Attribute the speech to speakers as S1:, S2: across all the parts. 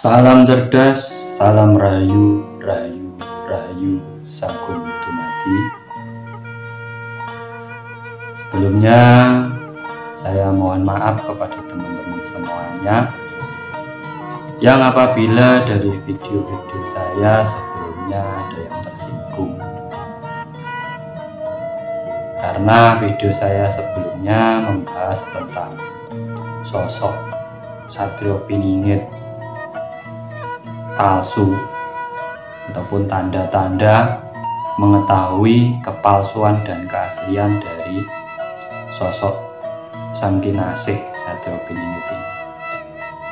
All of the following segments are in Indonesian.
S1: Salam cerdas, salam rahayu, rahayu, rahayu, sagung dumadi. Sebelumnya, saya mohon maaf kepada teman-teman semuanya yang apabila dari video-video saya sebelumnya ada yang tersinggung. Karena video saya sebelumnya membahas tentang sosok Satrio Piningit palsu ataupun tanda-tanda mengetahui kepalsuan dan keaslian dari sosok Sang Kinasih Satrio Piningit ini.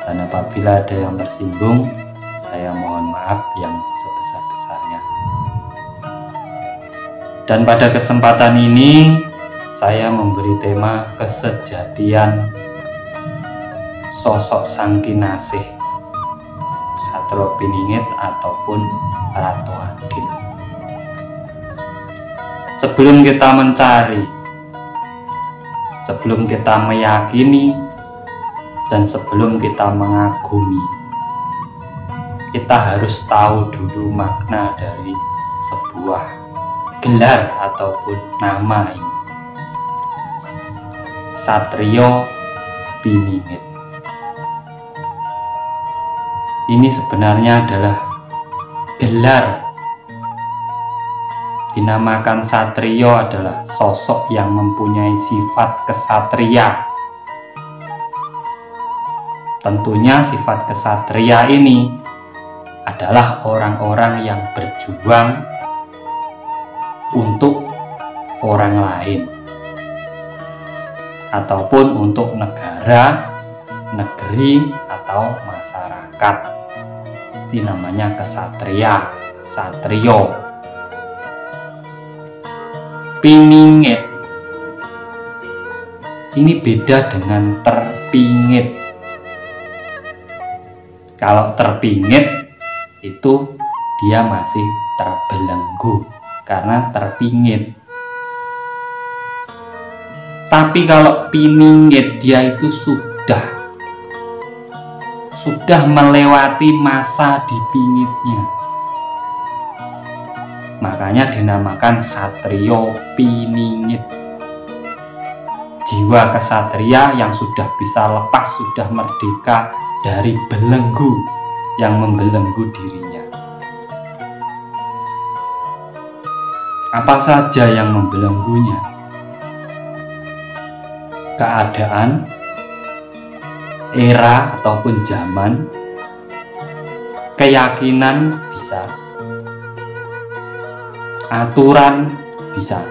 S1: Dan apabila ada yang tersinggung, saya mohon maaf yang sebesar-besarnya. Dan pada kesempatan ini saya memberi tema kesejatian sosok Sang Kinasih Satrio Piningit ataupun Ratu Adil. Sebelum kita mencari, sebelum kita meyakini, dan sebelum kita mengagumi, kita harus tahu dulu makna dari sebuah gelar ataupun nama ini. Satrio Piningit ini sebenarnya adalah gelar. Dinamakan Satrio adalah sosok yang mempunyai sifat kesatria. Tentunya sifat kesatria ini adalah orang-orang yang berjuang untuk orang lain ataupun untuk negara, negeri, atau masyarakat. Ini namanya kesatria, satrio. Piningit ini beda dengan terpingit. Kalau terpingit itu dia masih terbelenggu karena terpingit. Tapi kalau piningit dia itu sudah melewati masa dipingitnya. Makanya dinamakan Satrio Piningit. Jiwa kesatria yang sudah bisa lepas, sudah merdeka dari belenggu yang membelenggu dirinya. Apa saja yang membelenggunya? Keadaan, era ataupun zaman, keyakinan bisa, aturan bisa.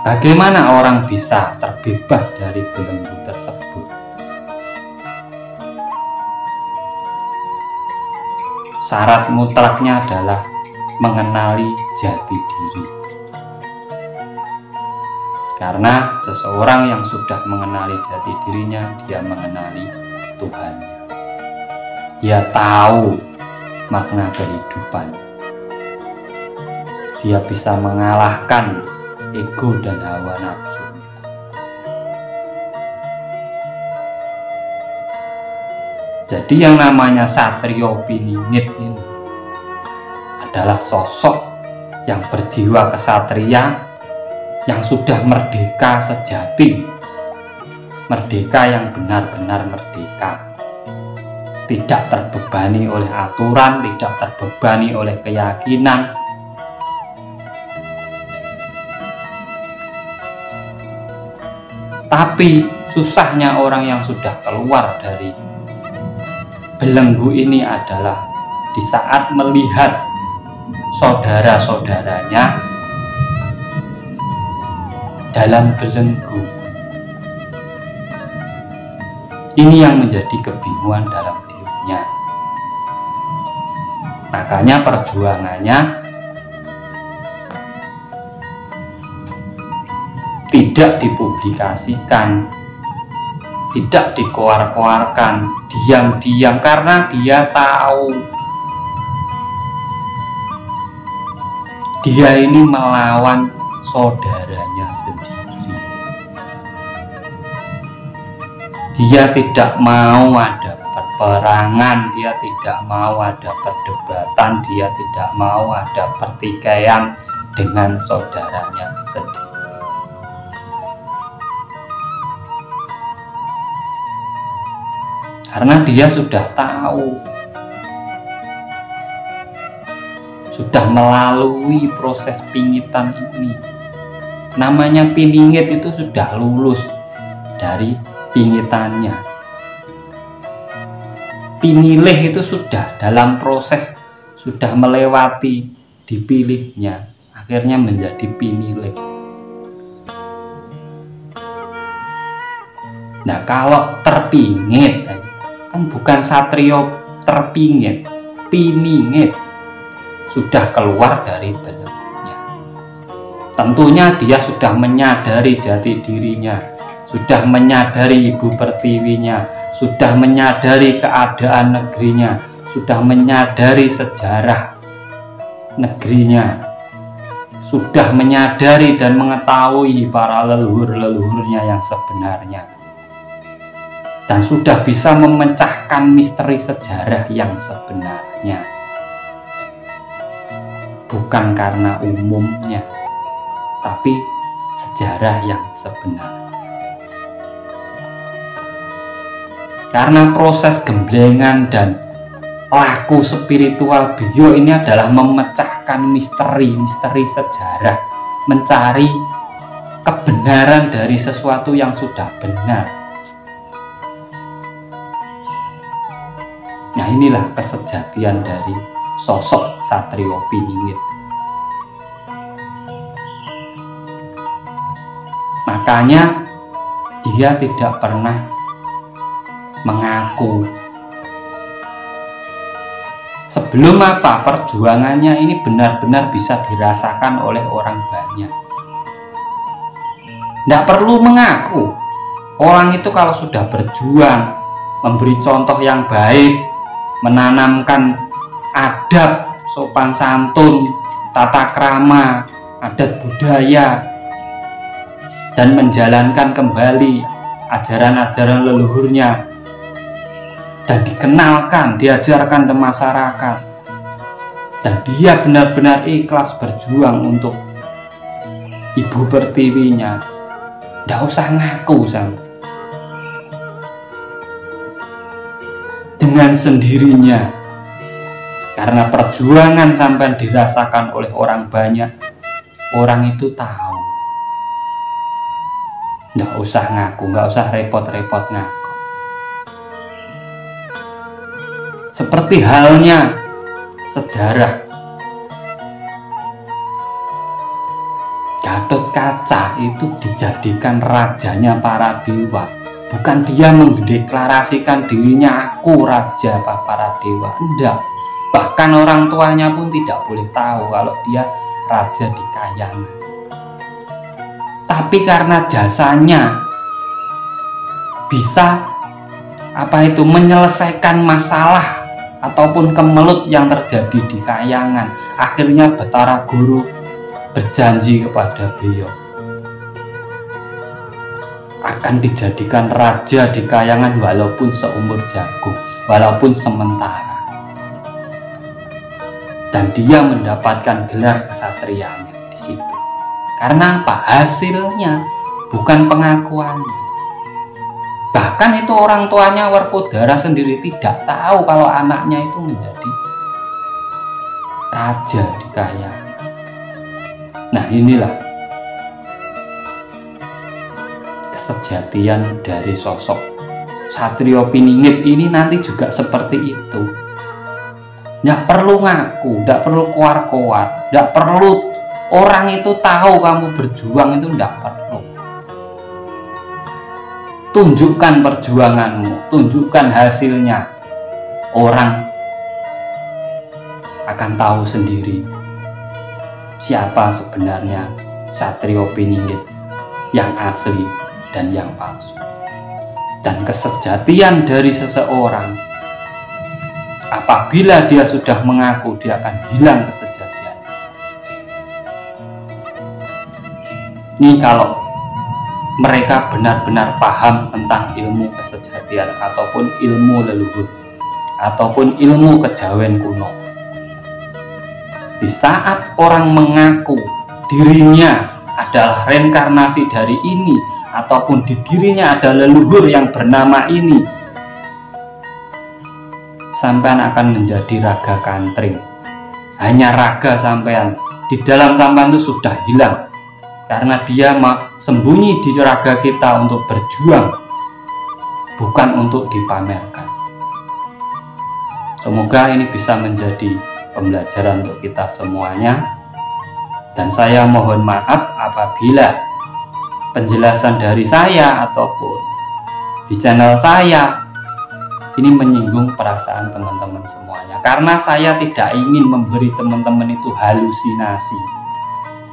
S1: Bagaimana orang bisa terbebas dari belenggu tersebut? Syarat mutlaknya adalah mengenali jati diri. Karena seseorang yang sudah mengenali jati dirinya, dia mengenali Tuhannya. Dia tahu makna kehidupan. Dia bisa mengalahkan ego dan hawa nafsu. Jadi yang namanya Satrio Piningit ini adalah sosok yang berjiwa kesatria, yang sudah merdeka sejati, merdeka yang benar-benar merdeka, tidak terbebani oleh aturan, tidak terbebani oleh keyakinan. Tapi susahnya orang yang sudah keluar dari belenggu ini adalah di saat melihat saudara-saudaranya dalam belenggu. Ini yang menjadi kebingungan dalam dirinya. Makanya perjuangannya tidak dipublikasikan, tidak dikoar-koarkan, diam-diam, karena dia tahu dia ini melawan saudaranya sendiri. Dia tidak mau ada peperangan, dia tidak mau ada perdebatan, dia tidak mau ada pertikaian dengan saudaranya sendiri. Karena dia sudah tahu, sudah melalui proses pingitan ini. Namanya piningit itu sudah lulus dari pingitannya. Pinilih itu sudah dalam proses, sudah melewati dipilihnya, akhirnya menjadi pinilih. Nah, kalau terpingit kan bukan satrio terpingit, piningit, sudah keluar dari belenggunya. Tentunya dia sudah menyadari jati dirinya, sudah menyadari ibu pertiwinya, sudah menyadari keadaan negerinya, sudah menyadari sejarah negerinya, sudah menyadari dan mengetahui para leluhur-leluhurnya yang sebenarnya, dan sudah bisa memecahkan misteri sejarah yang sebenarnya, bukan karena umumnya, tapi sejarah yang sebenarnya. Karena proses gemblengan dan laku spiritual Biyo ini adalah memecahkan misteri-misteri sejarah, mencari kebenaran dari sesuatu yang sudah benar. Nah, inilah kesejatian dari sosok Satrio Piningit. Makanya dia tidak pernah mengaku. Sebelum apa, perjuangannya ini benar-benar bisa dirasakan oleh orang banyak. Tidak perlu mengaku. Orang itu kalau sudah berjuang, memberi contoh yang baik, menanamkan adab, sopan santun, tata krama, adat budaya, dan menjalankan kembali ajaran-ajaran leluhurnya, dan dikenalkan, diajarkan ke masyarakat, dan dia benar-benar ikhlas berjuang untuk ibu pertiwinya, tidak usah ngaku sampai. Dengan sendirinya, karena perjuangan sampai dirasakan oleh orang banyak, orang itu tahu. Nggak usah ngaku, nggak usah repot-repot ngaku. Seperti halnya sejarah Gatot Kaca itu dijadikan rajanya para dewa. Bukan dia mendeklarasikan dirinya aku raja para dewa, enggak. Bahkan orang tuanya pun tidak boleh tahu kalau dia raja di Kayangan. Tapi karena jasanya bisa menyelesaikan masalah ataupun kemelut yang terjadi di Kayangan, akhirnya Betara Guru berjanji kepada beliau akan dijadikan raja di Kayangan walaupun seumur jagung, walaupun sementara. Dan dia mendapatkan gelar kesatrianya di situ. Karena apa? Hasilnya, bukan pengakuannya. Bahkan itu orang tuanya Werkudara sendiri tidak tahu kalau anaknya itu menjadi raja di Kayangan. Nah, inilah kesejatian dari sosok Satrio Piningit ini nanti juga seperti itu. Nggak perlu ngaku, nggak perlu keluar-keluar, nggak perlu orang itu tahu kamu berjuang, itu nggak perlu. Tunjukkan perjuanganmu, tunjukkan hasilnya. Orang akan tahu sendiri siapa sebenarnya Satrio Piningit yang asli dan yang palsu. Dan kesejatian dari seseorang, apabila dia sudah mengaku, dia akan hilang kesejatiannya. Ini kalau mereka benar-benar paham tentang ilmu kesejatian ataupun ilmu leluhur ataupun ilmu kejawen kuno. Di saat orang mengaku dirinya adalah reinkarnasi dari ini ataupun di dirinya ada leluhur yang bernama ini, sampean akan menjadi raga kantring. Hanya raga sampean, di dalam sampean itu sudah hilang, karena dia sembunyi di raga kita untuk berjuang, bukan untuk dipamerkan. Semoga ini bisa menjadi pembelajaran untuk kita semuanya. Dan saya mohon maaf apabila penjelasan dari saya ataupun di channel saya ini menyinggung perasaan teman-teman semuanya, karena saya tidak ingin memberi teman-teman itu halusinasi.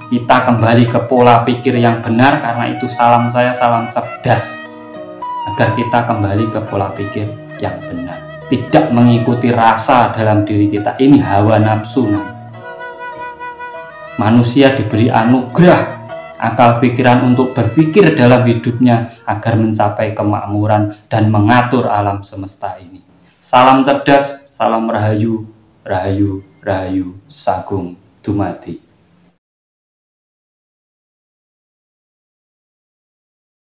S1: Kita kembali ke pola pikir yang benar, karena itu salam saya, salam cerdas, agar kita kembali ke pola pikir yang benar, tidak mengikuti rasa dalam diri kita. Ini hawa nafsu. Manusia diberi anugerah akal pikiran untuk berpikir dalam hidupnya agar mencapai kemakmuran dan mengatur alam semesta ini. Salam cerdas, salam rahayu, rahayu, rahayu, sagung dumadi.